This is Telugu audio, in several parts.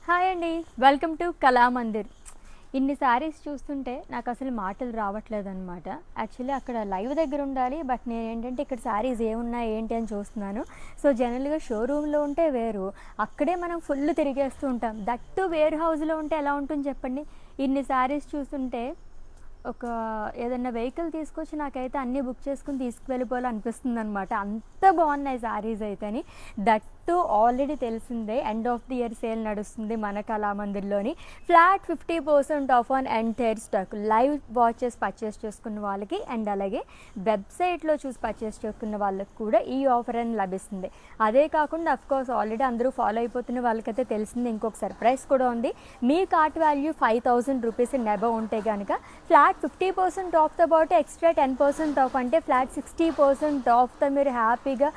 హాయ్ అండి, వెల్కమ్ టు కళామందిర్. ఇన్ని శారీస్ చూస్తుంటే నాకు అసలు మాటలు రావట్లేదు అనమాట. యాక్చువల్లీ అక్కడ లైవ్ దగ్గర ఉండాలి, బట్ నేను ఏంటంటే ఇక్కడ శారీస్ ఏమున్నాయి ఏంటి అని చూస్తున్నాను. సో జనరల్గా షోరూంలో ఉంటే వేరు, అక్కడే మనం ఫుల్ తిరిగేస్తూ ఉంటాం. దట్టు వేర్ హౌస్లో ఉంటే ఎలా ఉంటుంది చెప్పండి. ఇన్ని శారీస్ చూస్తుంటే ఒక ఏదన్నా వెహికల్ తీసుకొచ్చి నాకైతే అన్నీ బుక్ చేసుకుని తీసుకువెళ్ళిపోవాలనిపిస్తుంది అనమాట. అంత బాగున్నాయి శారీస్ అయితేని. దట్టు ఆల్రెడీ తెలిసిందే, end of the year sale నడుస్తుంది మన కళామందిర్లోని. Flat 50% off on entire stock. Live watches purchase చేసుకున్న వాళ్ళకి అండ్ అలాగే వెబ్సైట్లో చూసి పర్చేస్ చేసుకున్న వాళ్ళకి కూడా ఈ ఆఫర్ అని లభిస్తుంది. అదే కాకుండా అఫ్కోర్స్ ఆల్రెడీ అందరూ ఫాలో అయిపోతున్న వాళ్ళకైతే తెలిసిందే, ఇంకొక సర్ప్రైజ్ కూడా ఉంది. మీ కార్ట్ వాల్యూ 5000 రూపీస్ నెబో ఉంటే కనుక ఫ్లాట్ 50% ఆఫ్తో పాటు ఎక్స్ట్రా 10% ఆఫ్, అంటే ఫ్లాట్ 60% ఆఫ్తో మీరు హ్యాపీగా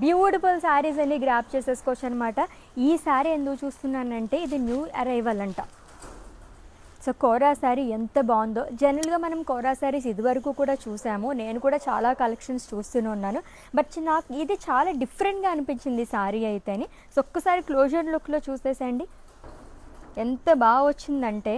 బ్యూటిఫుల్ శారీస్ అన్ని గ్రాప్ చేసేసుకోవచ్చు అనమాట. ఈ శారీ ఎందుకు చూస్తున్నానంటే ఇది న్యూ అరైవల్ అంట. సో కోరా శారీ ఎంత బాగుందో. జనరల్గా మనం కోరా శారీస్ ఇదివరకు కూడా చూసాము, నేను కూడా చాలా కలెక్షన్స్ చూస్తూనే ఉన్నాను. బట్ నాకు ఇది చాలా డిఫరెంట్గా అనిపించింది శారీ అయితేని. సో ఒక్కసారి క్లోజర్ లుక్లో చూసేసండి ఎంత బాగా వచ్చిందంటే.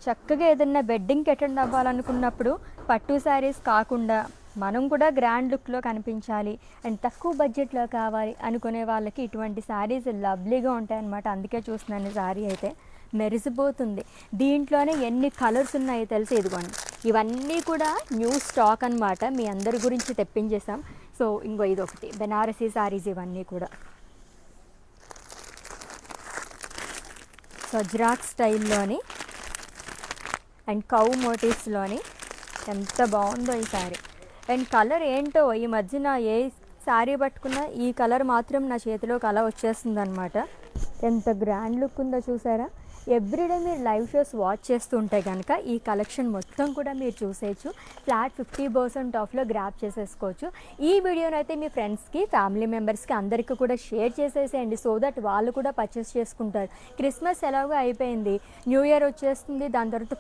చక్కగా ఏదన్నా వెడ్డింగ్కి అటెండ్ అవ్వాలనుకున్నప్పుడు పట్టు శారీస్ కాకుండా మనం కూడా గ్రాండ్ లుక్లో కనిపించాలి అండ్ తక్కువ బడ్జెట్లో కావాలి అనుకునే వాళ్ళకి ఇటువంటి శారీస్ లవ్లీగా ఉంటాయన్నమాట. అందుకే చూస్తున్నాను శారీ అయితే మెరిసిపోతుంది. దీంట్లోనే ఎన్ని కలర్స్ ఉన్నాయో తెలిసి ఇదిగోండి, ఇవన్నీ కూడా న్యూ స్టాక్ అనమాట. మీ అందరి గురించి తెప్పించేసాం. సో ఇంకో ఇదొకటి బెనారసీ శారీస్, ఇవన్నీ కూడా సజ్రాక్ స్టైల్లోని అండ్ కౌ మోటివ్స్లోని. ఎంత బాగుందో ఈ శారీ. అండ్ కలర్ ఏంటో ఈ మధ్యన ఏ శారీ పట్టుకున్నా ఈ కలర్ మాత్రం నా చేతిలోకి అలా వచ్చేస్తుంది అనమాట. ఎంత గ్రాండ్ లుక్ ఉందో చూసారా. ఎవ్రీడే మీరు లైవ్ షోస్ వాచ్ చేస్తూ ఉంటే కనుక ఈ కలెక్షన్ మొత్తం కూడా మీరు చూసేయచ్చు. ఫ్లాట్ 50% ఆఫ్లో గ్రాప్ చేసేసుకోవచ్చు. ఈ వీడియోని అయితే మీ ఫ్రెండ్స్కి, ఫ్యామిలీ మెంబర్స్కి అందరికీ కూడా షేర్ చేసేసేయండి. సో దట్ వాళ్ళు కూడా పర్చేస్ చేసుకుంటారు. క్రిస్మస్ ఎలాగో అయిపోయింది, న్యూ ఇయర్ వచ్చేస్తుంది, దాని తర్వాత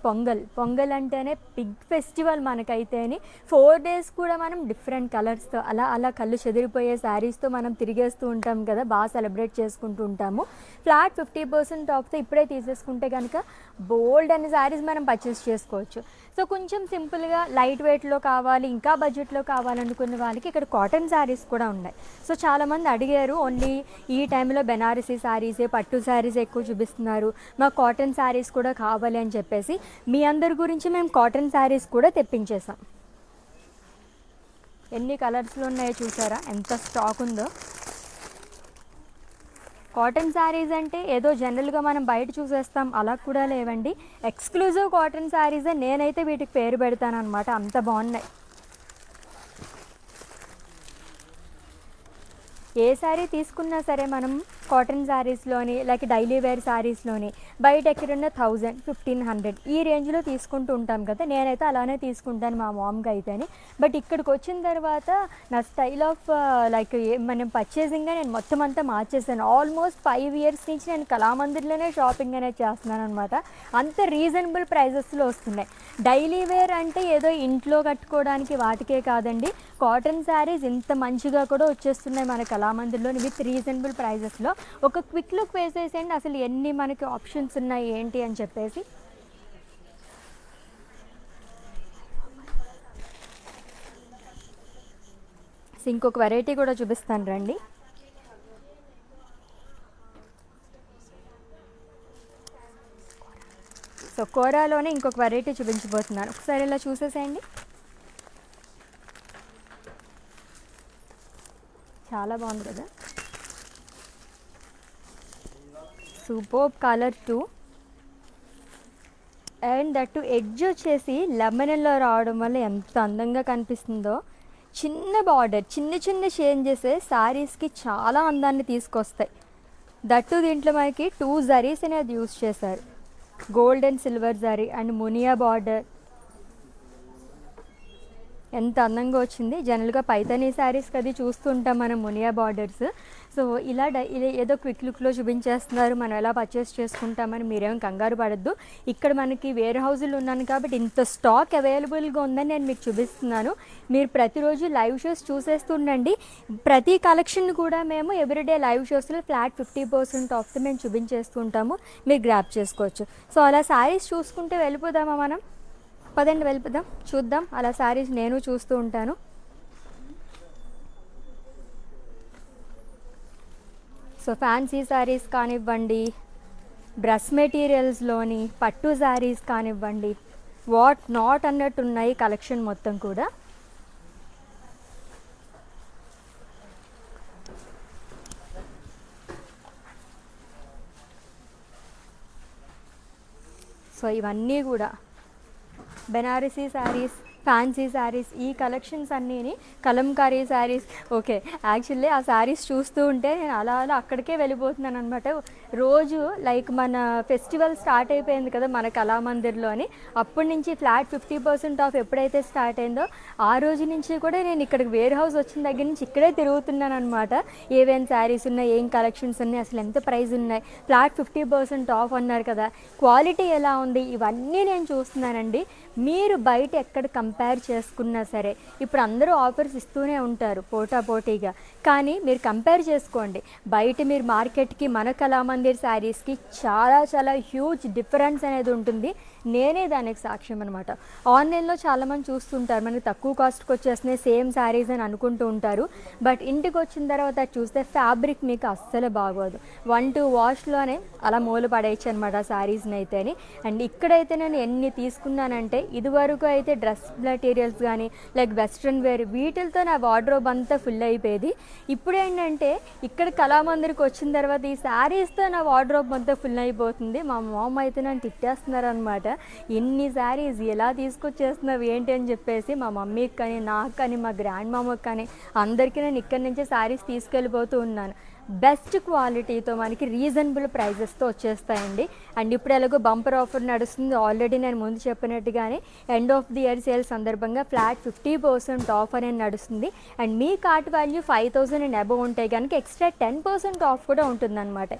పొంగల్ అంటేనే బిగ్ ఫెస్టివల్ మనకైతేని. 4 days కూడా మనం డిఫరెంట్ కలర్స్తో అలా అలా కళ్ళు చెదిరిపోయే శారీస్తో మనం తిరిగేస్తూ ఉంటాం కదా, బాగా సెలబ్రేట్ చేసుకుంటూ ఉంటాము. ఫ్లాట్ 50% ఆఫ్తో ఇప్పుడే తీసుకుంటే కనుక బోల్డ్ అనే శారీస్ మనం పర్చేస్ చేసుకోవచ్చు. సో కొంచెం సింపుల్గా లైట్ వెయిట్లో కావాలి, ఇంకా బడ్జెట్లో కావాలనుకున్న వాళ్ళకి ఇక్కడ కాటన్ శారీస్ కూడా ఉన్నాయి. సో చాలామంది అడిగారు, ఓన్లీ ఈ టైంలో బెనారసీ శారీసే, పట్టు శారీస్ ఎక్కువ చూపిస్తున్నారు, మాకు కాటన్ శారీస్ కూడా కావాలి అని చెప్పేసి మీ అందరి గురించి మేము కాటన్ శారీస్ కూడా తెప్పించేసాం. ఎన్ని కలర్స్లో ఉన్నాయో చూసారా, ఎంత స్టాక్ ఉందో. కాటన్ శారీస్ అంటే ఏదో జనరల్గా మనం బయట చూసేస్తాం అలా కూడా లేవండి. ఎక్స్క్లూజివ్ కాటన్ శారీసే, నేనైతే వీటికి పేరు పెడతాను అనమాట, అంత బాగున్నాయి. ఏ శారీ తీసుకున్నా సరే మనం కాటన్ శారీస్లోని లైక్ డైలీ వేర్ శారీస్లోని బయట ఎక్కడున్న 1000, 1500 ఈ రేంజ్లో తీసుకుంటూ ఉంటాం కదా. నేనైతే అలానే తీసుకుంటాను మా మామ్కి అయితేని. బట్ ఇక్కడికి వచ్చిన తర్వాత నా స్టైల్ ఆఫ్ లైక్ మనం పర్చేసింగ్గా నేను మొత్తం అంతా మార్చేసాను. ఆల్మోస్ట్ 5 years నుంచి నేను కళామందిర్లోనే షాపింగ్ అనేది చేస్తున్నాను అనమాట. అంత రీజనబుల్ ప్రైజెస్లో వస్తున్నాయి. డైలీ వేర్ అంటే ఏదో ఇంట్లో కట్టుకోవడానికి వాటికే కాదండి, కాటన్ శారీస్ ఇంత మంచిగా కూడా వచ్చేస్తున్నాయి మన కళామందిర్లోని విత్ రీజనబుల్ ప్రైజెస్లో. ఒక క్విక్ లుక్ వేసేసేయండి అసలు ఎన్ని మనకి ఆప్షన్స్ ఉన్నాయి ఏంటి అని చెప్పేసి. ఇంకొక వెరైటీ కూడా చూపిస్తాను రండి. సో కోరాలోనే ఇంకొక వెరైటీ చూపించబోతున్నాను, ఒకసారి ఇలా చూసేసేయండి. చాలా బాగుంది కదా, super colour two. And that edge వచ్చేసి లెమన్లో రావడం వల్ల ఎంత అందంగా కనిపిస్తుందో. చిన్న బార్డర్, చిన్న చిన్న చేంజెస్ శారీస్కి చాలా అందాన్ని తీసుకొస్తాయి. దట్టు దీంట్లో మనకి 2 జరీస్ అనేది యూజ్ చేశారు, gold and silver zari and Muniya border. ఎంత అందంగా వచ్చింది. జనరల్గా పైతానీ శారీస్ అది చూస్తుంటాం మనం మునియా బార్డర్స్. సో ఇలా ఇలా ఏదో క్విక్ లుక్లో చూపించేస్తున్నారు, మనం ఎలా పర్చేస్ చేసుకుంటామని మీరేం కంగారు పడద్దు. ఇక్కడ మనకి వేర్ హౌజులు ఉన్నాను కాబట్టి ఇంత స్టాక్ అవైలబుల్గా ఉందని నేను మీకు చూపిస్తున్నాను. మీరు ప్రతిరోజు లైవ్ షోస్ చూసేస్తుండండి. ప్రతి కలెక్షన్ కూడా మేము ఎవ్రీడే లైవ్ షోస్లో ఫ్లాట్ 50% ఆఫ్తో మేము చూపించేస్తూ ఉంటాము, మీరు గ్రాప్ చేసుకోవచ్చు. సో అలా శారీస్ చూసుకుంటే వెళ్ళిపోదామా మనం? పదండి వెళ్ళిపోదాం, చూద్దాం. అలా శారీస్ నేను చూస్తూ ఉంటాను. సో ఫ్యాన్సీ శారీస్ కానివ్వండి, బ్రష్ మెటీరియల్స్లోని పట్టు శారీస్ కానివ్వండి, వాట్ నాట్ అన్నట్టు ఉన్నాయి కలెక్షన్ మొత్తం కూడా. సో ఇవన్నీ కూడా బెనారసీ శారీస్, ఫ్యాన్సీ శారీస్, ఈ కలెక్షన్స్ అన్నీని కలంకారీ శారీస్. ఓకే, యాక్చువల్లీ ఆ శారీస్ చూస్తూ ఉంటే నేను అలా అలా అక్కడికే వెళ్ళిపోతున్నాను అనమాట. రోజు లైక్ మన ఫెస్టివల్ స్టార్ట్ అయిపోయింది కదా మన కళామందిర్లో అని, అప్పటి నుంచి ఫ్లాట్ 50% ఆఫ్ ఎప్పుడైతే స్టార్ట్ అయిందో ఆ రోజు నుంచి కూడా నేను ఇక్కడికి వేర్ హౌస్ వచ్చిన దగ్గర నుంచి ఇక్కడే తిరుగుతున్నాను అనమాట. ఏవేం శారీస్ ఉన్నాయి, ఏం కలెక్షన్స్ ఉన్నాయి, అసలు ఎంత ప్రైస్ ఉన్నాయి, ఫ్లాట్ 50% ఆఫ్ అన్నారు కదా, క్వాలిటీ ఎలా ఉంది, ఇవన్నీ నేను చూస్తున్నానండి. మీరు బయట ఎక్కడ కంపేర్ చేసుకున్నా సరే ఇప్పుడు అందరూ ఆఫర్స్ ఇస్తూనే ఉంటారు పోటాపోటీగా, కానీ మీరు కంపేర్ చేసుకోండి. బయట మీరు మార్కెట్కి మన కళామందిర్ శారీస్కి చాలా చాలా హ్యూజ్ డిఫరెన్స్ అనేది ఉంటుంది. నేనే దానికి సాక్ష్యం అనమాట. ఆన్లైన్లో చాలామంది చూస్తుంటారు మనకి తక్కువ కాస్ట్కి వచ్చేస్తున్నాయి సేమ్ శారీస్ అని అనుకుంటూ ఉంటారు. బట్ ఇంటికి వచ్చిన తర్వాత చూస్తే ఫ్యాబ్రిక్ మీకు అస్సలు బాగోదు. 1-2 వాష్లోనే అలా మూల పడేయచ్చు అనమాట శారీస్ని అయితేని. అండ్ ఇక్కడైతే నేను ఎన్ని తీసుకున్నానంటే, ఇదివరకు అయితే డ్రెస్ మెటీరియల్స్ కానీ లైక్ వెస్ట్రన్ వేర్ వీటితో నా వార్డ్రోబ్ అంతా ఫుల్ అయిపోయేది. ఇప్పుడు ఏంటంటే ఇక్కడ కళామందిరికి వచ్చిన తర్వాత ఈ శారీస్తో నా వార్డ్రోబ్ అంతా ఫుల్ అయిపోతుంది. మా మామ అయితే నన్ను తిట్టేస్తున్నారు అనమాట, ఎన్ని శారీస్ ఎలా తీసుకొచ్చేస్తున్నావు ఏంటి అని చెప్పేసి. మా మమ్మీకి కానీ, నాకు కానీ, మా గ్రాండ్ మామకి కానీ అందరికీ నేను ఇక్కడి నుంచే శారీస్ తీసుకెళ్ళిపోతూ ఉన్నాను. బెస్ట్ క్వాలిటీతో మనకి రీజనబుల్ ప్రైజెస్తో వచ్చేస్తాయండి. అండ్ ఇప్పుడు ఎలాగో బంపర్ ఆఫర్ నడుస్తుంది, ఆల్రెడీ నేను ముందు చెప్పినట్టుగానే end of the year sale సందర్భంగా ఫ్లాట్ 50% ఆఫ్ అనేది నడుస్తుంది. And me cart value 5,000 and above ఉంటాయి కనుక ఎక్స్ట్రా 10% ఆఫ్ కూడా ఉంటుందన్నమాట.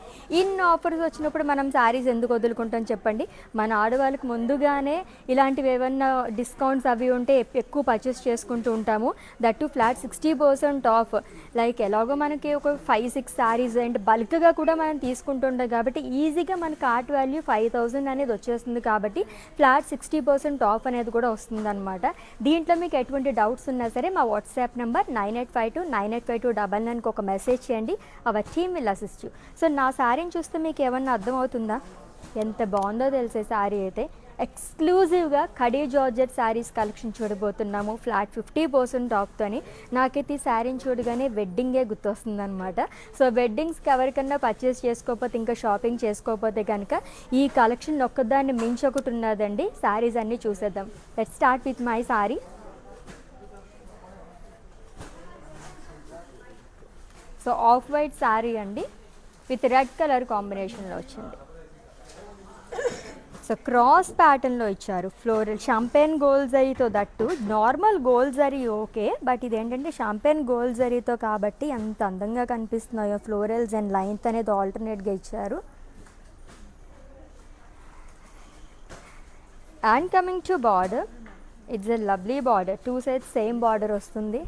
ఇన్ని ఆఫర్స్ వచ్చినప్పుడు మనం శారీస్ ఎందుకు వదులుకుంటాం చెప్పండి? మన ఆడవాళ్ళకి ముందుగానే ఇలాంటివి ఏమన్నా డిస్కౌంట్స్ అవి ఉంటే ఎక్కువ పర్చేస్ చేసుకుంటూ ఉంటాము. That flat 60% of. లైక్ ఎలాగో మనకి ఒక 5-6 శారీస్ అండ్ బల్క్గా కూడా మనం తీసుకుంటుంటాం కాబట్టి ఈజీగా మన కార్ట్ వాల్యూ 5,000 అనేది వచ్చేస్తుంది. కాబట్టి ఫ్లాట్ 60% ఆఫ్ అనేది కూడా వస్తుంది అనమాట. దీంట్లో మీకు ఎటువంటి డౌట్స్ ఉన్నా సరే మా వాట్సాప్ నెంబర్ 9852985299కి ఒక మెసేజ్ చేయండి, our team will assist you. So నా శారీని చూస్తే మీకు ఏమన్నా అర్థమవుతుందా? ఎంత బాగుందో తెలిసే శారీ అయితే. ఎక్స్క్లూజివ్గా కడీ జార్జెట్ శారీస్ కలెక్షన్ చూడబోతున్నాము ఫ్లాట్ 50% ఆఫ్తోని. నాకైతే ఈ శారీని చూడగానే వెడ్డింగే గుర్తొస్తుంది అనమాట. సో వెడ్డింగ్స్కి ఎవరికన్నా పర్చేస్ చేసుకోకపోతే, ఇంకా షాపింగ్ చేసుకోకపోతే కనుక ఈ కలెక్షన్ ఒక్కదాన్ని మించి ఒకటి ఉన్నదండి. శారీస్ అన్నీ చూసేద్దాం. Let's start with my sari. So off white sari అండి, విత్ రెడ్ కలర్ కాంబినేషన్లో వచ్చింది. సో క్రాస్ ప్యాటర్న్లో ఇచ్చారు, ఫ్లోరల్ షాంపెయిన్ గోల్డ్ జరీతో. That normal gold zari okay, but ఇదేంటంటే షాంపెయిన్ గోల్డ్ జరీతో కాబట్టి ఎంత అందంగా కనిపిస్తున్నాయో. ఫ్లోరల్స్ అండ్ లైన్స్ అనేది ఆల్టర్నేట్గా ఇచ్చారు. And coming to border, it's a lovely border, 2 sides same border వస్తుంది.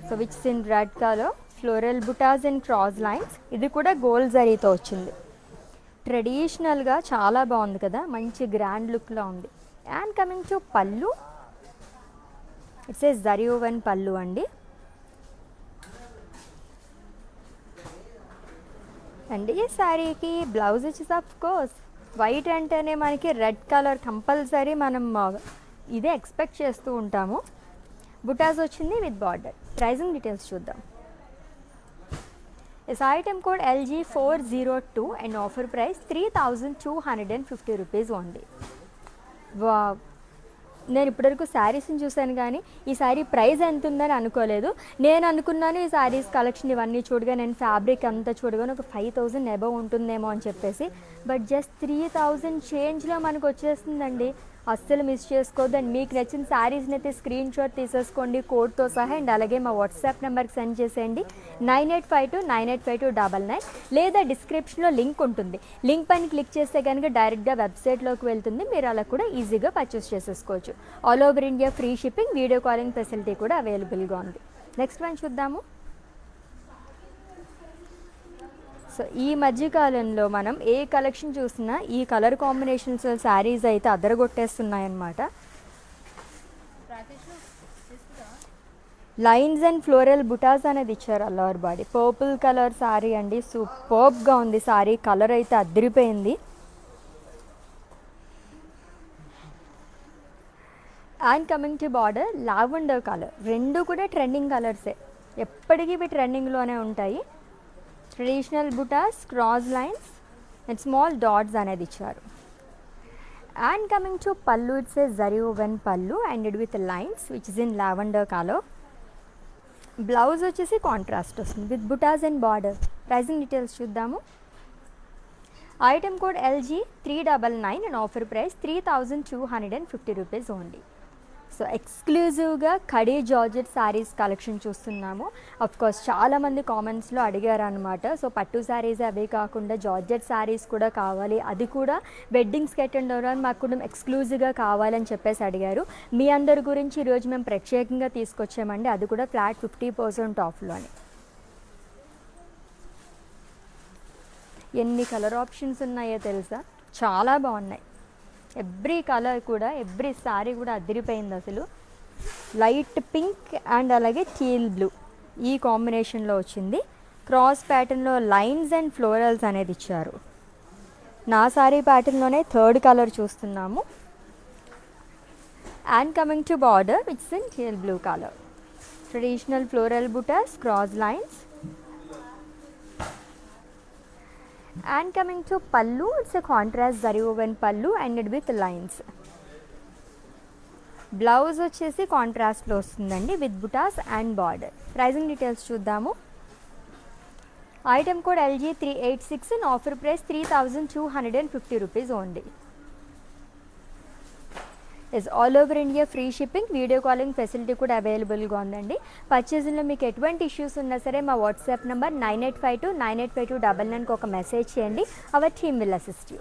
So which in red colour, floral buttas and cross lines. ఇది కూడా గోల్డ్ జరీతో వచ్చింది. ట్రెడిషనల్గా చాలా బాగుంది కదా, మంచి గ్రాండ్ లుక్లో ఉంది. And coming to pallu, it's a zari woven పళ్ళు అండి. అండ్ ఈ శారీకి బ్లౌజ్ వచ్చేసి ఆఫ్ కోర్స్ వైట్ అంటేనే మనకి రెడ్ కలర్ కంపల్సరీ మనం ఇదే ఎక్స్పెక్ట్ చేస్తూ ఉంటాము. బుటాస్ వచ్చింది విత్ బార్డర్. ప్రైజింగ్ డీటెయిల్స్ చూద్దాం. This item code LG402 and offer price 3,250 rupees only. Wow! నేను ఇప్పటివరకు శారీస్ని చూశాను కానీ ఈ శారీ ప్రైస్ ఎంత ఉందని అనుకోలేదు. నేను అనుకున్నాను ఈ శారీస్ కలెక్షన్ ఇవన్నీ చూడగా, నేను ఫ్యాబ్రిక్ అంతా చూడగానే ఒక 5,000 అబవ్ ఉంటుందేమో అని చెప్పేసి. బట్ జస్ట్ 3,000 చేంజ్లో మనకు వచ్చేస్తుందండి. అస్సలు మిస్ చేసుకోవద్దు. అండ్ మీకు నచ్చిన శారీస్ని అయితే స్క్రీన్ షాట్ తీసేసుకోండి కోడ్తో సహా. అండ్ అలాగే మా వాట్సాప్ నెంబర్కి సెండ్ చేసేయండి 9852985299, లేదా డిస్క్రిప్షన్లో లింక్ ఉంటుంది. లింక్ పైన క్లిక్ చేస్తే కనుక డైరెక్ట్గా వెబ్సైట్లోకి వెళ్తుంది. మీరు అలా కూడా ఈజీగా పర్చేస్ చేసేసుకోవచ్చు. All over India free shipping, video calling facility కూడా అవైలబుల్గా ఉంది. నెక్స్ట్ వన్ చూద్దాము. సో ఈ మధ్యకాలంలో మనం ఏ కలెక్షన్ చూసినా ఈ కలర్ కాంబినేషన్స్ శారీస్ అయితే అదరగొట్టేస్తున్నాయన్నమాట. లైన్స్ అండ్ ఫ్లోరల్ బుటాస్ అనేది ఇచ్చారు all over body. Purple colour sari అండి, సూపర్బ్గా ఉంది శారీ. కలర్ అయితే అదిరిపోయింది. And coming to border, lavender colour. రెండు కూడా ట్రెండింగ్ కలర్సే, ఎప్పటికీ ఇవి ట్రెండింగ్లోనే ఉంటాయి. Traditional butas, cross lines and small dots అనేది ఇచ్చారు. And coming to pallu, it's a zari woven pallu and with lines which is in lavender colour. Blouse వచ్చేసి కాంట్రాస్ట్ వస్తుంది with buttas and border. Pricing details చూద్దాము. Item code LG399 and offer price 3250 rupees only. So ఎక్స్క్లూజివ్గా కడీ జార్జెట్ శారీస్ కలెక్షన్ చూస్తున్నాము. అఫ్కోర్స్ చాలామంది కామెంట్స్లో అడిగారు అనమాట. సో పట్టు శారీస్ అవే కాకుండా జార్జెట్ శారీస్ కూడా కావాలి, అది కూడా వెడ్డింగ్స్కి అటెండ్ అవ్వడానికి మాకు కూడా ఎక్స్క్లూజివ్గా కావాలని చెప్పేసి అడిగారు. మీ అందరి గురించి ఈరోజు మేము ప్రత్యేకంగా తీసుకొచ్చామండి, అది కూడా ఫ్లాట్ 50% ఆఫ్లోని. ఎన్ని కలర్ ఆప్షన్స్ ఉన్నాయో తెలుసా, చాలా బాగున్నాయి. ఎవ్రీ కలర్ కూడా, ఎవ్రీ శారీ కూడా అదిరిపోయింది అసలు. లైట్ పింక్ అండ్ అలాగే టీల్ బ్లూ ఈ కాంబినేషన్లో వచ్చింది. క్రాస్ ప్యాటర్న్లో లైన్స్ అండ్ ఫ్లోరల్స్ అనేది ఇచ్చారు. నా శారీ ప్యాటర్న్లోనే థర్డ్ కలర్ చూస్తున్నాము. And coming to border which in teal blue colour. Traditional floral buttas, cross lines. And coming to pallu, it's a contrast zari woven pallu and with lines. Blouse వచ్చేసి కాంట్రాస్ట్లో వస్తుందండి with buttas and border. Pricing details చూద్దాము. Item code LG386 and offer price 3250 rupees only. Is all over India free shipping, video calling facility కూడా అవైలబుల్గా ఉందండి. పర్చేసింగ్లో మీకు ఎటువంటి ఇష్యూస్ ఉన్నా సరే మా వాట్సాప్ నెంబర్ 9852985299కి ఒక మెసేజ్ చేయండి. Our team will assist you.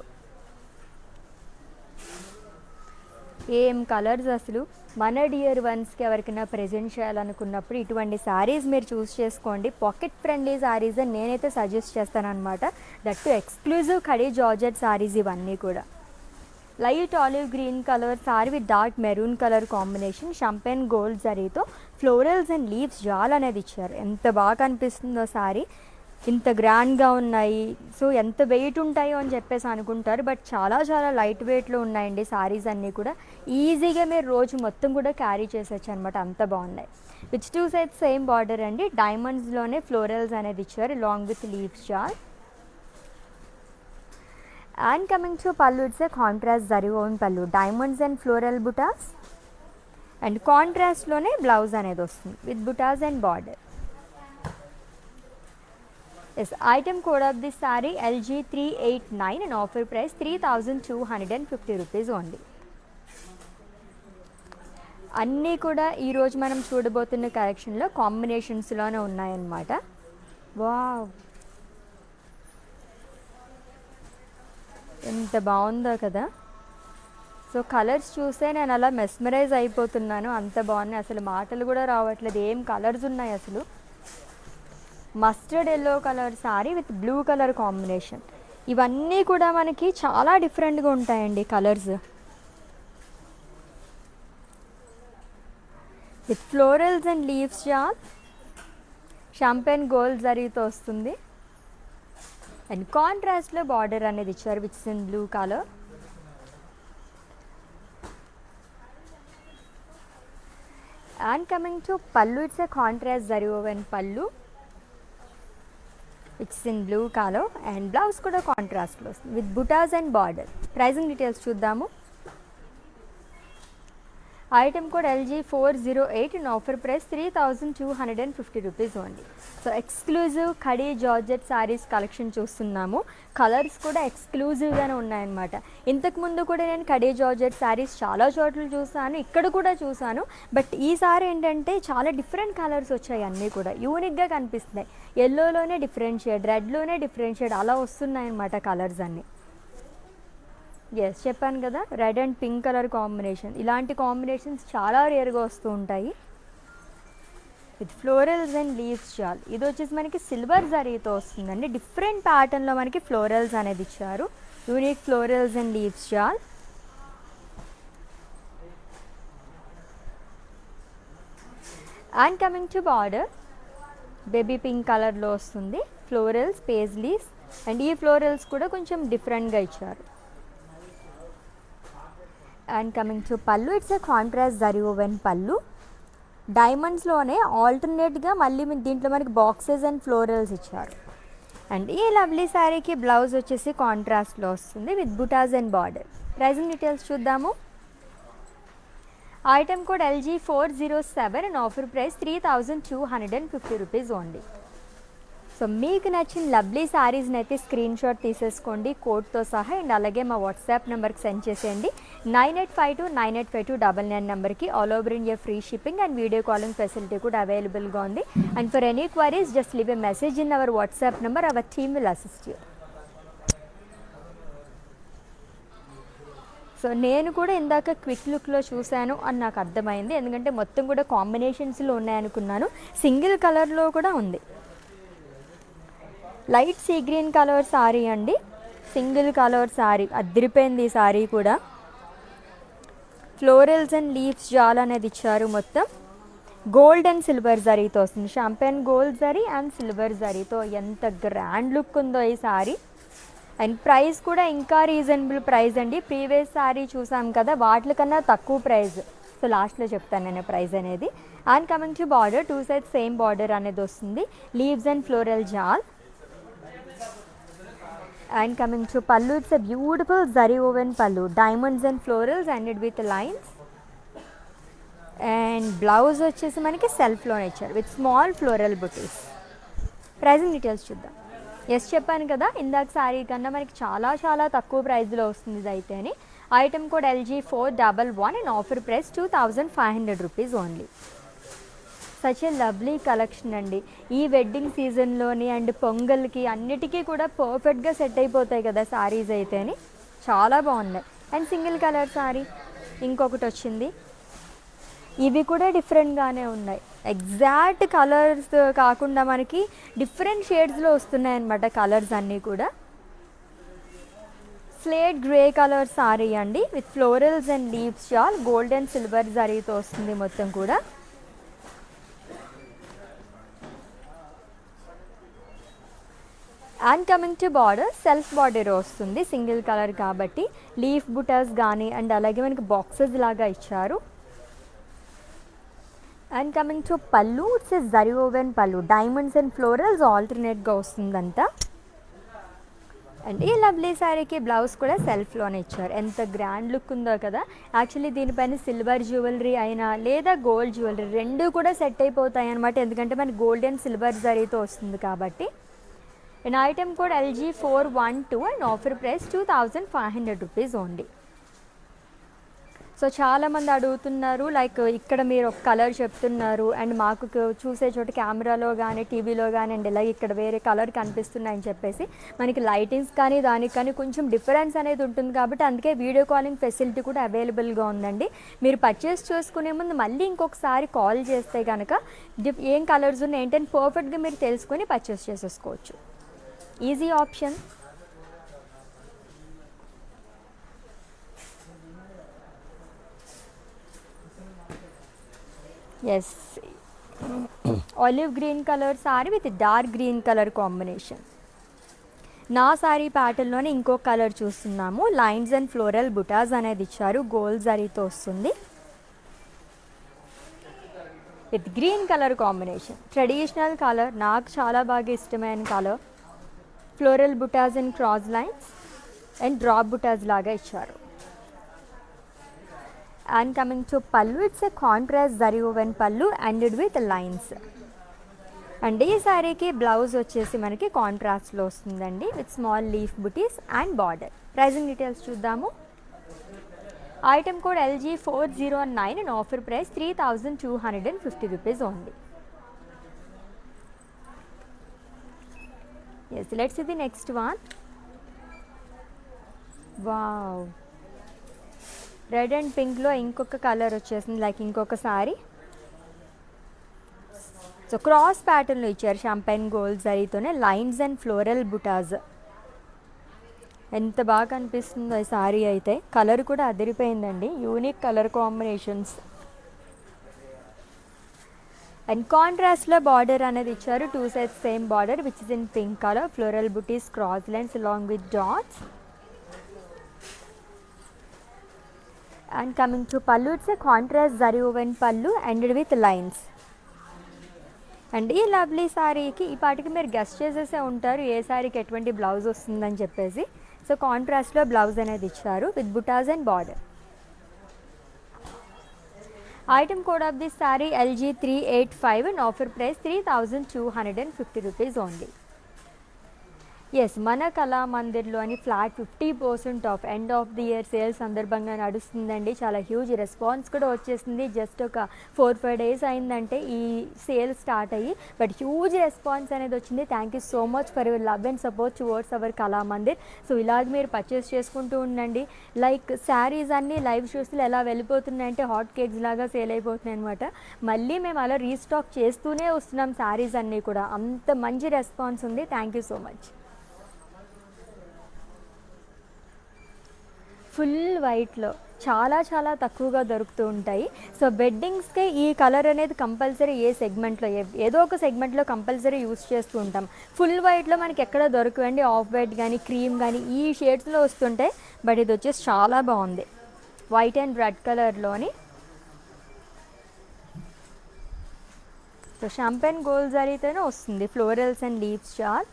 ఏం కలర్స్ అసలు. మన డియర్ వన్స్కి ఎవరికైనా ప్రజెంట్ చేయాలనుకున్నప్పుడు ఇటువంటి శారీస్ మీరు చూస్ చేసుకోండి. పాకెట్ ఫ్రెండ్లీ శారీస్ అని నేనైతే సజెస్ట్ చేస్తాను అనమాట. That exclusive khaddi georgette saris ఇవన్నీ కూడా. Light olive green colour sorry with dark maroon colour combination, champagne gold జరీతో ఫ్లోరల్స్ అండ్ లీవ్స్ జాల్ అనేది ఇచ్చారు. ఎంత బాగా అనిపిస్తుందో సారీ, ఇంత గ్రాండ్గా ఉన్నాయి. సో ఎంత వెయిట్ ఉంటాయో అని చెప్పేసి అనుకుంటారు, బట్ చాలా చాలా లైట్ వెయిట్లో ఉన్నాయండి సారీస్ అన్నీ కూడా. ఈజీగా మీరు రోజు మొత్తం కూడా క్యారీ చేసేచ్చు అనమాట, అంత బాగున్నాయి. Which two sides same border అండి. డైమండ్స్లోనే ఫ్లోరల్స్ అనేది ఇచ్చారు long with leaves jaal. And coming to pallu, it's a contrast zari woven pallu, diamonds and floral butas and contrast lone blouse anedi vastundi with butas and border. Yes, item code of this saree LG389 and offer price 3250 rupees only. అన్నీ కూడా ఈరోజు మనం చూడబోతున్న కలెక్షన్లో కాంబినేషన్స్లోనే ఉన్నాయన్నమాట. వావ్, ఎంత బాగుందో కదా. సో కలర్స్ చూస్తే నేను అలా మెస్మరైజ్ అయిపోతున్నాను, అంత బాగున్నాయి. అసలు మాటలు కూడా రావట్లేదు, ఏం కలర్స్ ఉన్నాయి అసలు. Mustard yellow colour sorry with blue colour combination. ఇవన్నీ కూడా మనకి చాలా డిఫరెంట్గా ఉంటాయండి colours. With florals and leaves jaal, champagne gold జరీతో వస్తుంది. అండ్ కాంట్రాస్ట్లో బార్డర్ అనేది ఇచ్చారు which in blue colour. And coming to pallu, it's a contrast zari woven pallu which in blue colour. And blouse కూడా కాంట్రాస్ట్లో వస్తుంది with buttas and border. Pricing details చూద్దాము. Item code LG408 and offer price 3250 rupees only. So exclusive khaddi georgette saris collection చూస్తున్నాము. కలర్స్ కూడా ఎక్స్క్లూజివ్గానే ఉన్నాయన్నమాట. ఇంతకుముందు కూడా నేను ఖడీ జార్జెట్ శారీస్ చాలా చోట్ల చూసాను, ఇక్కడ కూడా చూసాను. బట్ ఈసారి ఏంటంటే చాలా డిఫరెంట్ కలర్స్ వచ్చాయి, అన్నీ కూడా యూనిక్గా కనిపిస్తున్నాయి. ఎల్లోలోనే డిఫరెంట్ షేడ్, రెడ్లోనే డిఫరెంట్ షేడ్ అలా వస్తున్నాయి అన్నమాట కలర్స్ అన్నీ. ఎస్, చెప్పాను కదా, red and pink colour combination. ఇలాంటి కాంబినేషన్స్ చాలా రేర్గా వస్తూ ఉంటాయి. With florals and leaves shawl. ఇది వచ్చేసి మనకి సిల్వర్ జరీతో వస్తుందండి. డిఫరెంట్ ప్యాటర్న్లో మనకి ఫ్లోరల్స్ అనేది ఇచ్చారు. Unique florals and leaves jaal. And coming to border, baby pink కలర్లో వస్తుంది. ఫ్లోరల్స్, పేజ్లీస్, అండ్ ఈ ఫ్లోరల్స్ కూడా కొంచెం డిఫరెంట్గా ఇచ్చారు. And coming to pallu, it's a contrast zari woven pallu. డైమండ్స్లోనే ఆల్టర్నేట్గా మళ్ళీ దీంట్లో మనకి బాక్సెస్ అండ్ ఫ్లోరల్స్ ఇచ్చారు. అండ్ ఈ లవ్లీ శారీకి బ్లౌజ్ వచ్చేసి కాంట్రాస్ట్లో వస్తుంది with buttas and border. Pricing details చూద్దాము. Item code LG407 and offer price 3250 rupees only. So మీకు నచ్చిన లవ్లీ శారీస్ని అయితే స్క్రీన్ షాట్ తీసేసుకోండి కోడ్తో సహా. అండ్ అలాగే మా వాట్సాప్ నెంబర్కి సెండ్ చేసేయండి. 9852985299 నెంబర్కి. All over India free shipping and video calling facility కూడా అవైలబుల్గా ఉంది. And for any queries just leave a message in our WhatsApp number. Hour team will assist you. So నేను కూడా ఇందాక క్విక్ లుక్లో చూశాను అని నాకు అర్థమైంది, ఎందుకంటే మొత్తం కూడా కాంబినేషన్స్లో ఉన్నాయనుకున్నాను. సింగిల్ కలర్లో కూడా ఉంది. Light sea green colour sari అండి, సింగిల్ కలర్ శారీ. అదిరిపోయింది ఈ శారీ కూడా. ఫ్లోరల్స్ అండ్ లీవ్స్ జాల్ అనేది ఇచ్చారు. మొత్తం గోల్డ్ అండ్ సిల్వర్ జరీతో వస్తుంది. Champagne gold zari and silver జరీతో ఎంత గ్రాండ్ లుక్ ఉందో ఈ శారీ. అండ్ ప్రైస్ కూడా ఇంకా రీజనబుల్ ప్రైస్ అండి. ప్రీవియస్ శారీ చూసాం కదా, వాటికన్నా తక్కువ ప్రైస్. సో లాస్ట్లో చెప్తాను నేను ప్రైస్ అనేది. And coming to border, 2 sides same border అనేది వస్తుంది. Leaves and floral jaal. And coming to pallu, it's a beautiful zari woven pallu, diamonds and florals ended with lines. And blouse వచ్చేసి మనకి సెల్ఫ్లోనే ఇచ్చారు with small floral buttis. Pricing details చూద్దాం. ఎస్, చెప్పాను కదా ఇందాక శారీ కన్నా మనకి చాలా చాలా తక్కువ ప్రైస్లో వస్తుంది ఇది అయితే అని. Item code LG411 and offer price 2500 rupees only. Such a lovely collection అండి. ఈ వెడ్డింగ్ సీజన్లోని అండ్ పొంగల్కి అన్నిటికీ కూడా పర్ఫెక్ట్గా సెట్ అయిపోతాయి కదా శారీస్ అయితే అని. చాలా బాగున్నాయి. అండ్ సింగిల్ కలర్ శారీ ఇంకొకటి వచ్చింది. ఇవి కూడా డిఫరెంట్గానే ఉన్నాయి. ఎగ్జాక్ట్ కలర్స్ కాకుండా మనకి డిఫరెంట్ షేడ్స్లో వస్తున్నాయి అన్నమాట కలర్స్ అన్నీ కూడా. స్లేట్ గ్రే కలర్ శారీ అండి with florals and leaves shawl. Gold and silver జరీతో వస్తుంది మొత్తం కూడా. And coming to border, self border వస్తుంది సింగిల్ కలర్ కాబట్టి. లీఫ్ బుటాస్ కానీ అండ్ అలాగే మనకి బాక్సెస్ లాగా ఇచ్చారు. And coming to pallu, it's a zari woven pallu. Diamonds and florals ఆల్టర్నేట్గా వస్తుందంతా. అండ్ ఈ లవ్లీ శారీకి బ్లౌజ్ కూడా సెల్ఫ్లోనే ఇచ్చారు. ఎంత గ్రాండ్ లుక్ ఉందో కదా. యాక్చువల్లీ దీనిపైన సిల్వర్ జ్యువెలరీ అయినా లేదా గోల్డ్ జ్యువెలరీ రెండు కూడా సెట్ అయిపోతాయి అనమాట, ఎందుకంటే మనకి గోల్డ్ అండ్ సిల్వర్ జరీతో వస్తుంది కాబట్టి. And item code LG412 and offer price 2500 rupees only. So చాలామంది అడుగుతున్నారు, లైక్ ఇక్కడ మీరు ఒక కలర్ చెప్తున్నారు అండ్ మాకు చూసే చోట కెమెరాలో కానీ టీవీలో కానీ అండ్ ఇలా ఇక్కడ వేరే కలర్ కనిపిస్తున్నాయని చెప్పేసి. మనకి లైటింగ్స్ కానీ దానికి కానీ కొంచెం డిఫరెన్స్ అనేది ఉంటుంది కాబట్టి అందుకే వీడియో కాలింగ్ ఫెసిలిటీ కూడా అవైలబుల్గా ఉందండి. మీరు పర్చేస్ చేసుకునే ముందు మళ్ళీ ఇంకొకసారి కాల్ చేస్తే కనుక ఏం కలర్స్ ఉన్నాయి ఏంటని పర్ఫెక్ట్గా మీరు తెలుసుకొని పర్చేస్ చేసేసుకోవచ్చు. Easy option. Yes, olive green colour sorry with dark green colour combination. నా సారీ ప్యాటర్న్లోనే ఇంకో కలర్ చూస్తున్నాము. లైన్స్ అండ్ ఫ్లోరల్ బుటాస్ అనేది ఇచ్చారు. గోల్డ్ జరీతో వస్తుంది with green colour combination. Traditional colour, నాకు చాలా బాగా ఇష్టమైన colour. Floral buttas and cross lines and drop buttas లాగా ఇచ్చారు. And coming to pallu, it's a contrast zari woven pallu ended with lines. And ఈ శారీకి బ్లౌజ్ వచ్చేసి మనకి కాంట్రాస్ట్లో వస్తుందండి with small leaf butis and border. Pricing details చూద్దాము. Item code LG409 and offer price 3250 rupees only. Yes, let's see the next one. Wow, red and పింక్లో ఇంకొక కలర్ వచ్చేసింది, లైక్ ఇంకొక శారీ. సో క్రాస్ ప్యాటర్న్లో ఇచ్చారు షాంపైన్ గోల్డ్ జరీతోనే లైన్స్ అండ్ ఫ్లోరల్ బుటాస్. ఎంత బాగా కనిపిస్తుందో ఈ శారీ అయితే. కలర్ కూడా అదిరిపోయిందండి, యూనిక్ కలర్ కాంబినేషన్స్. అండ్ కాంట్రాస్ట్లో బార్డర్ అనేది ఇచ్చారు, 2 sides same border which is in pink colour, floral butis, cross lines along with dots. And coming to pallu, it's a contrast zari woven pallu ended with lines. And ఈ లవ్లీ శారీకి ఈ పాటికి మీరు గెస్ట్ చేసేసే ఉంటారు ఏ శారీకి ఎటువంటి బ్లౌజ్ వస్తుందని చెప్పేసి. సో కాంట్రాస్ట్లో బ్లౌజ్ అనేది ఇచ్చారు with buttas and border. Item code of this sari LG385 and offer price 3250 rupees only. Yes, మన కళామందిర్లోని flat 50% off end of the year sale సందర్భంగా నడుస్తుందండి. చాలా హ్యూజ్ రెస్పాన్స్ కూడా వచ్చేసింది. జస్ట్ ఒక 4-5 days అయిందంటే ఈ సేల్ స్టార్ట్ అయ్యి, బట్ హ్యూజ్ రెస్పాన్స్ అనేది వచ్చింది. Thank you so much for your love and support towards our Kalamandir. So ఇలాగ మీరు పర్చేస్ చేసుకుంటూ ఉండండి. లైక్ శారీస్ అన్నీ లైవ్ షోస్లో ఎలా వెళ్ళిపోతున్నాయంటే హాట్ కేక్స్ లాగా సేల్ అయిపోతున్నాయి అనమాట. మళ్ళీ మేము అలా రీస్టాక్ చేస్తూనే వస్తున్నాం శారీస్ అన్నీ కూడా. అంత మంచి రెస్పాన్స్ ఉంది. Thank you so much. Full వైట్లో చాలా చాలా తక్కువగా దొరుకుతూ ఉంటాయి. సో వెడ్డింగ్స్కి ఈ కలర్ అనేది కంపల్సరీ ఏ సెగ్మెంట్లో ఏదో ఒక సెగ్మెంట్లో కంపల్సరీ యూస్ చేస్తూ ఉంటాం. ఫుల్ వైట్లో మనకి ఎక్కడ దొరకవండి. ఆఫ్ వైట్ కానీ క్రీమ్ కానీ ఈ షేడ్స్లో వస్తుంటాయి. బట్ ఇది వచ్చేసి చాలా బాగుంది, వైట్ అండ్ రెడ్ కలర్లోని. సో షాంపెన్ గోల్డ్ జరీతోనే వస్తుంది, florals and leaves jaal.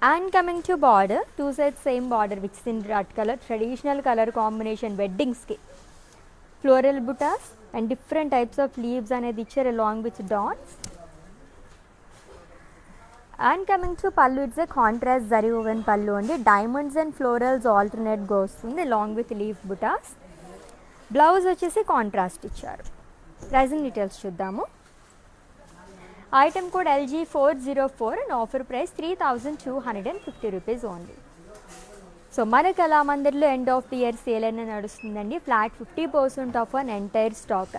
And coming to border, 2 sides same border which is in red color, traditional color combination weddings ki. Floral buttas and different types of leaves అనేది ఇచ్చారు along with dots. And coming to pallu, it's a contrast zari woven pallu అండి. Diamonds and florals alternate గా వస్తుంది along with leaf buttas. Blouse వచ్చేసి కాంట్రాస్ట్ ఇచ్చారు. ప్రైజింగ్ డీటెయిల్స్ చూద్దాము. Item code LG404 and offer price 3250 rupees only. So మన కళామందిర్లో end of the year sale అనేది నడుస్తుందండి. Flat 50% off on entire stock.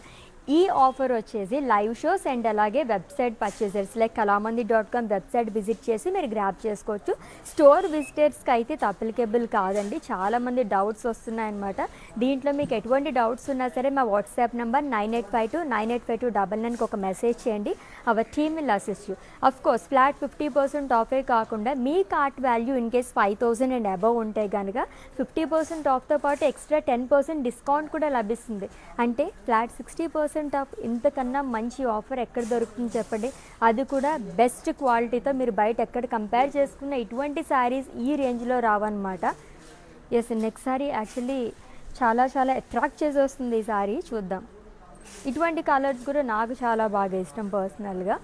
ఈ ఆఫర్ వచ్చేసి లైవ్ షోస్ అండ్ అలాగే వెబ్సైట్ పర్చేసర్స్ లైక్ కళామంది.com వెబ్సైట్ విజిట్ చేసి మీరు గ్రాప్ చేసుకోవచ్చు. స్టోర్ విజిటర్స్కి అయితే అప్లికేబుల్ కాదండి. చాలామంది డౌట్స్ వస్తున్నాయన్నమాట. దీంట్లో మీకు ఎటువంటి డౌట్స్ ఉన్నా సరే మా వాట్సాప్ నెంబర్ 9852985299కి ఒక మెసేజ్ చేయండి. Our team will assist you. Of course flat 50% ఆఫే కాకుండా మీ cart value in case 5000 and above ఉంటే కనుక 50% ఆఫ్తో పాటు ఎక్స్ట్రా 10% డిస్కౌంట్ కూడా లభిస్తుంది. అంటే ఫ్లాట్ 60% ఆఫ్. ఇంతకన్నా మంచి ఆఫర్ ఎక్కడ దొరుకుతుంది చెప్పండి. అది కూడా బెస్ట్ క్వాలిటీతో. మీరు బయట ఎక్కడ కంపేర్ చేసుకున్న ఇటువంటి శారీస్ ఈ రేంజ్లో రావన్నమాట. ఎస్, నెక్స్ట్ శారీ యాక్చువల్లీ చాలా చాలా అట్రాక్ట్ చేసి వస్తుంది ఈ శారీ. చూద్దాం. ఇటువంటి కలర్స్ కూడా నాకు చాలా బాగా ఇష్టం పర్సనల్గా.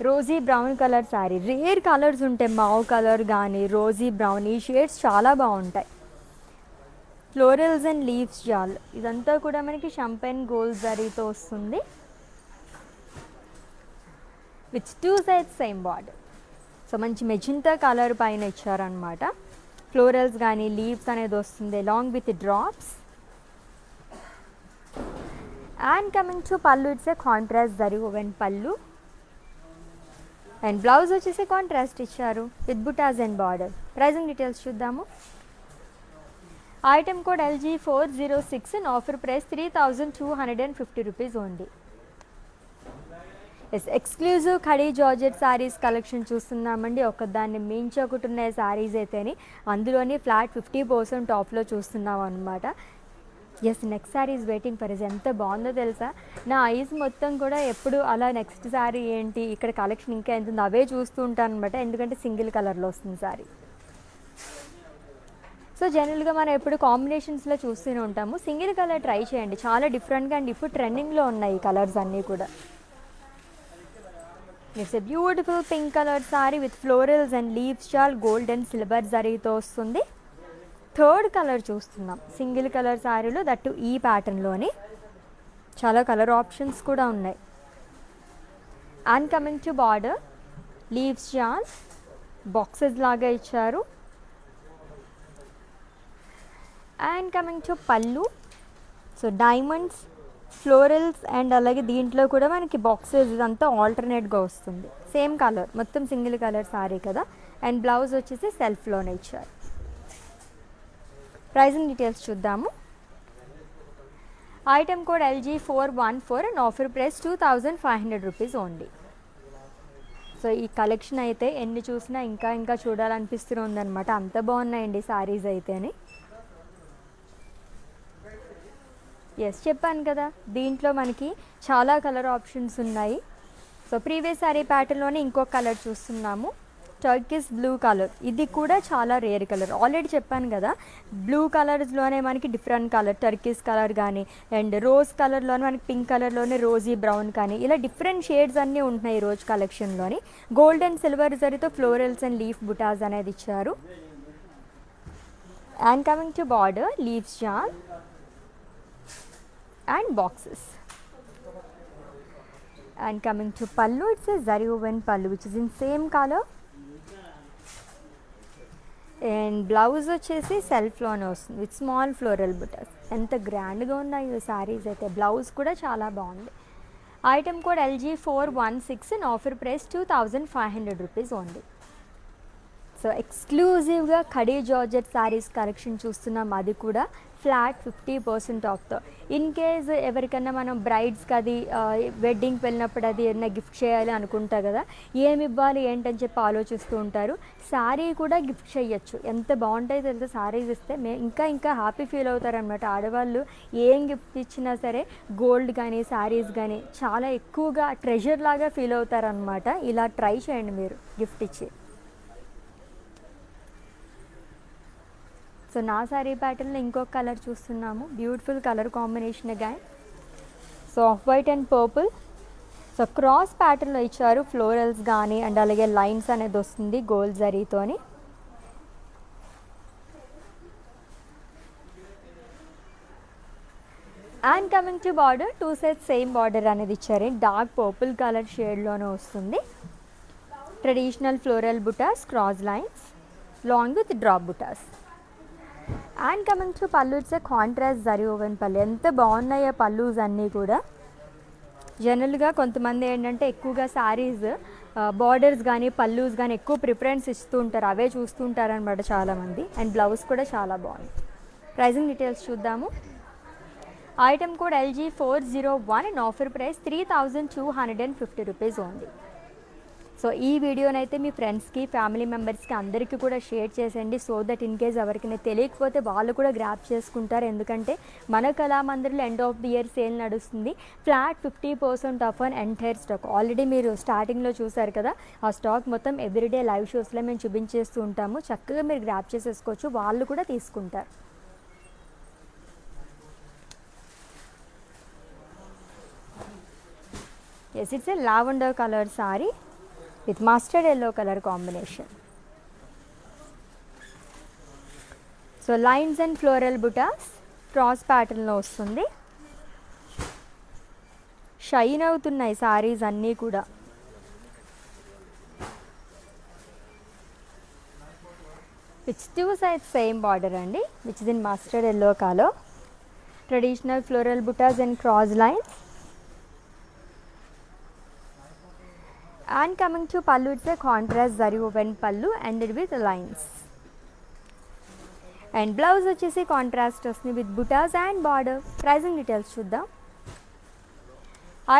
Rosie brown colour sari. Rare colours ఉంటాయి, మావ్ కలర్ కానీ రోజీ బ్రౌన్, ఈ షేడ్స్ చాలా బాగుంటాయి. ఫ్లోరల్స్ అండ్ లీవ్స్ జాల్. ఇదంతా కూడా మనకి షాంపెన్ గోల్డ్ జరీతో వస్తుంది with 2 sides same border. So మంచి మెజెంటా కలర్ పైన ఇచ్చారనమాట. ఫ్లోరల్స్ కానీ లీవ్స్ అనేది వస్తుంది along with drops. And coming to pallu, it's a contrast zari woven pallu and blouse వచ్చేసి కాంట్రాస్ట్ ఇచ్చారు with buttas and border. Pricing details చూద్దాము. Item code LG406 and offer price 3250 rupees only. Yes, exclusive khaddi georgette saris collection చూస్తున్నామండి. ఒకదాన్ని మించి ఒకటి ఉన్న శారీస్ అయితేని అందులోని ఫ్లాట్ 50% ఆఫ్లో చూస్తున్నాం అనమాట. Yes, next saree is waiting for us. ఎంత బాగుందో తెలుసా. నా ఐస్ మొత్తం కూడా ఎప్పుడు అలా నెక్స్ట్ శారీ ఏంటి, ఇక్కడ కలెక్షన్ ఇంకా ఎంత ఉంది అవే చూస్తూ ఉంటాను అనమాట. ఎందుకంటే సింగిల్ కలర్లో వస్తుంది శారీ. సో జనరల్గా మనం ఎప్పుడు కాంబినేషన్స్లో చూస్తూనే ఉంటాము. సింగిల్ కలర్ ట్రై చేయండి, చాలా డిఫరెంట్గా అండ్ ఇప్పుడు ట్రెండింగ్లో ఉన్నాయి ఈ కలర్స్ అన్నీ కూడా. It's a beautiful pink colour sorry with florals and leaves shawl gold and silver జరీతో వస్తుంది. థర్డ్ కలర్ చూస్తున్నాం సింగిల్ కలర్ సారీలో, దట్టు ఈ ప్యాటర్న్లోని. చాలా కలర్ ఆప్షన్స్ కూడా ఉన్నాయి. And coming to border, leaves shall boxes లాగా ఇచ్చారు. And coming to pallu, so diamonds, florals and అలాగే దీంట్లో కూడా మనకి బాక్సెస్ ఇదంతా ఆల్టర్నేట్గా వస్తుంది. సేమ్ కలర్, మొత్తం సింగిల్ కలర్ సారీ కదా. అండ్ బ్లౌజ్ వచ్చేసి సెల్ఫ్లోనే ఇచ్చారు. ప్రైజింగ్ డీటెయిల్స్ చూద్దాము. Item code LG414 and offer price 2500 rupees only. So ఈ కలెక్షన్ అయితే ఎన్ని చూసినా ఇంకా ఇంకా చూడాలనిపిస్తుంది అనమాట, అంత బాగున్నాయండి సారీస్ అయితేనే. ఎస్ చెప్పాను కదా, దీంట్లో మనకి చాలా కలర్ ఆప్షన్స్ ఉన్నాయి. సో ప్రీవియస్ సారీ ప్యాటర్న్లోనే ఇంకొక కలర్ చూస్తున్నాము, టర్కిష్ బ్లూ కలర్. ఇది కూడా చాలా రేర్ కలర్. ఆల్రెడీ చెప్పాను కదా, బ్లూ కలర్స్లోనే మనకి డిఫరెంట్ కలర్, టర్కిష్ కలర్ కానీ అండ్ రోజ్ కలర్లోనే మనకి పింక్ కలర్లోనే రోజీ బ్రౌన్ కానీ ఇలా డిఫరెంట్ షేడ్స్ అన్నీ ఉంటున్నాయి ఈ రోజు కలెక్షన్లోని. గోల్డ్ అండ్ సిల్వర్ జరీతో ఫ్లోరల్స్ అండ్ లీఫ్ బుటాస్ అనేది ఇచ్చారు. And coming to border, leaves jaal and boxes. And coming to pallu, it's a zari woven pallu which is in same color. And blouse వచ్చేసి సెల్ఫ్ లోనే వస్తుంది విత్ స్మాల్ ఫ్లోరల్ బుటాస్. ఎంత గ్రాండ్గా ఉన్నాయి ఈ సారీస్ అయితే. బ్లౌజ్ కూడా చాలా బాగుంది. Item code LG416 and offer price 2500 rupees only. So ఎక్స్క్లూజివ్గా ఖడీ జార్జెట్ సారీస్ కలెక్షన్ చూస్తున్నాం, అది కూడా ఫ్లాట్ 50% ఆఫ్తో. ఇన్ కేస్ ఎవరికన్నా మనం బ్రైడ్స్కి అది వెడ్డింగ్కి వెళ్ళినప్పుడు అది ఏదైనా గిఫ్ట్ చేయాలి అనుకుంటా కదా, ఏమి ఇవ్వాలి ఏంటని చెప్పి ఆలోచిస్తూ ఉంటారు. శారీ కూడా గిఫ్ట్ చేయొచ్చు. ఎంత బాగుంటాయి తెలుసా శారీస్ ఇస్తే. ఇంకా ఇంకా హ్యాపీ ఫీల్ అవుతారనమాట ఆడవాళ్ళు. ఏం గిఫ్ట్ ఇచ్చినా సరే గోల్డ్ కానీ శారీస్ కానీ చాలా ఎక్కువగా ట్రెజర్ లాగా ఫీల్ అవుతారనమాట. ఇలా ట్రై చేయండి మీరు గిఫ్ట్ ఇచ్చి. సో నా సారీ ప్యాటర్న్లో ఇంకొక కలర్ చూస్తున్నాము, beautiful colour combination again. So off white and purple. So cross ప్యాటర్న్లో ఇచ్చారు, ఫ్లోరల్స్ కానీ అండ్ అలాగే లైన్స్ అనేది వస్తుంది గోల్డ్ జరీతోని. And coming to border, two sides same border అనేది ఇచ్చారు. డార్క్ పర్పుల్ కలర్ షేడ్లోనే వస్తుంది. Traditional floral buttas, cross lines long with drop buttas. And coming to pallu, it's a contrast zari woven pallu. ఎంత బాగున్నాయో పళ్ళుస్ అన్నీ కూడా. జనరల్గా కొంతమంది ఏంటంటే ఎక్కువగా శారీస్ బార్డర్స్ కానీ పళ్ళుస్ కానీ ఎక్కువ ప్రిఫరెన్స్ ఇస్తూ ఉంటారు, అవే చూస్తూ ఉంటారనమాట చాలామంది. అండ్ బ్లౌజ్ కూడా చాలా బాగుంది. ప్రైజింగ్ డీటెయిల్స్ చూద్దాము. Item code LG401 and offer price 3250 rupees only. So ఈ వీడియోనైతే మీ ఫ్రెండ్స్కి, ఫ్యామిలీ మెంబర్స్కి అందరికీ కూడా షేర్ చేసేయండి. సో దట్ ఇన్ కేస్ ఎవరికైనా తెలియకపోతే వాళ్ళు కూడా గ్రాప్ చేసుకుంటారు. ఎందుకంటే మన కళామందిర్లో end of the year sale నడుస్తుంది. Flat 50% off on entire stock. Already మీరు స్టార్టింగ్లో చూసారు కదా, ఆ స్టాక్ మొత్తం ఎవ్రీడే లైవ్ షోస్లో మేము చూపించేస్తూ ఉంటాము. చక్కగా మీరు గ్రాప్ చేసేసుకోవచ్చు, వాళ్ళు కూడా తీసుకుంటారు. Yes, it's a lavender colour sari with mustard yellow color combination. So lines and floral butas cross pattern లో వస్తుంది. షైన్ అవుతున్నాయి సారీస్ అన్నీ కూడా. It's two sides same border అండి, which is in mustard yellow colour. Traditional floral buttas and cross lines. And coming to pallu, it's a contrast zari woven pallu ended with lines. And blouse వచ్చేసి కాంట్రాస్ట్ వస్తుంది with butas and border. Pricing details చూద్దాం.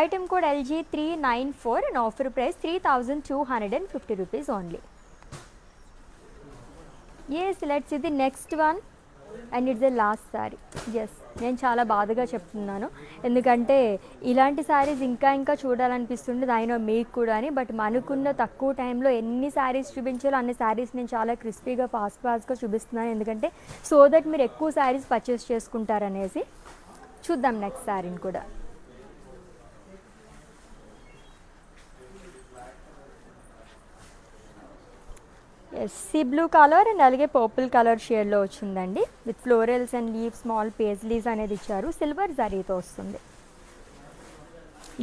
Item code LG394 and offer price 3250 rupees only. Yes, let's see the next one. And it's the last sari. Yes, నేను చాలా బాధగా చెప్తున్నాను, ఎందుకంటే ఇలాంటి శారీస్ ఇంకా ఇంకా చూడాలనిపిస్తుంది అయినా మీకు కూడా అని. బట్ మనకున్న తక్కువ టైంలో ఎన్ని శారీస్ చూపించాలో అన్ని శారీస్ నేను చాలా క్రిస్పీగా ఫాస్ట్గా చూపిస్తున్నాను, ఎందుకంటే సో దట్ మీరు ఎక్కువ శారీస్ పర్చేస్ చేసుకుంటారనేసి. చూద్దాం నెక్స్ట్ శారీని కూడా. Yes, see blue colour and అలాగే పర్పుల్ కలర్ షేడ్లో వచ్చిందండి. With florals and leaves, small paisleys అనేది ఇచ్చారు. సిల్వర్ జరీతో వస్తుంది.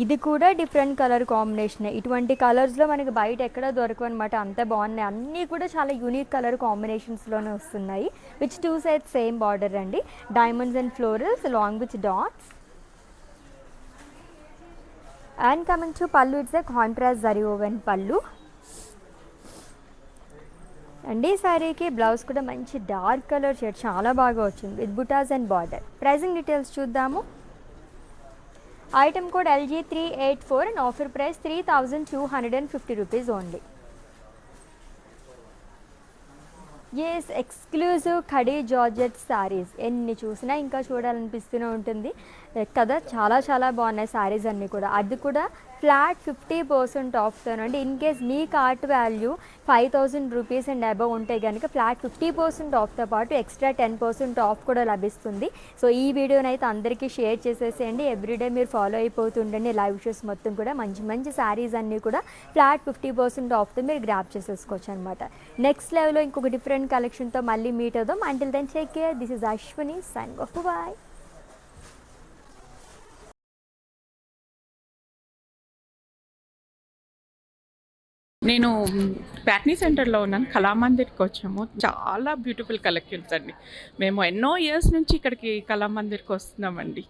ఇది కూడా డిఫరెంట్ కలర్ కాంబినేషన్. ఇటువంటి కలర్స్లో మనకి బయట ఎక్కడ దొరకవు అనమాట, అంత బాగున్నాయి. అన్నీ కూడా చాలా యూనిక్ కలర్ కాంబినేషన్స్లోనే వస్తున్నాయి. Which two sides same border అండి. Diamonds and florals long with dots. And coming to pallu, it's a contrast zari woven pallu. And ఈ శారీకి బ్లౌజ్ కూడా మంచి డార్క్ కలర్ షేడ్, చాలా బాగా వచ్చింది with buttas and border. Pricing details చూద్దాము. Item code LG384 and offer price 3250 rupees only. Yes, exclusive khaddi georgette saris ఎన్ని చూసినా ఇంకా చూడాలనిపిస్తూనే ఉంటుంది కదా. చాలా చాలా బాగున్నాయి శారీస్ అన్నీ కూడా. అది కూడా ఫ్లాట్ 50% ఆఫ్తోనండి. ఇన్ కేస్ మీ cart value 5000 rupees and above ఉంటే కనుక ఫ్లాట్ 50% ఆఫ్తో పాటు ఎక్స్ట్రా 10% ఆఫ్ కూడా లభిస్తుంది. సో ఈ వీడియోని అయితే అందరికీ షేర్ చేసేసేయండి. ఎవ్రీడే మీరు ఫాలో అయిపోతుండండి లైవ్ షోస్ మొత్తం కూడా. మంచి మంచి శారీస్ అన్నీ కూడా ఫ్లాట్ 50% ఆఫ్తో మీరు గ్రాప్ చేసేసుకోవచ్చు అనమాట. నెక్స్ట్ లెవెల్లో ఇంకొక డిఫరెంట్ కలెక్షన్తో మళ్ళీ మీట్ అవుదాం. Until then take care. This is Ashwini signing off. Bye. నేను ప్యాట్నీ సెంటర్లో ఉన్నాను. కళామందిర్కి వచ్చాము. చాలా బ్యూటిఫుల్ కలెక్షన్స్ అండి. మేము ఎన్నో ఇయర్స్ నుంచి ఇక్కడికి కళామందిర్కి వస్తున్నామండి.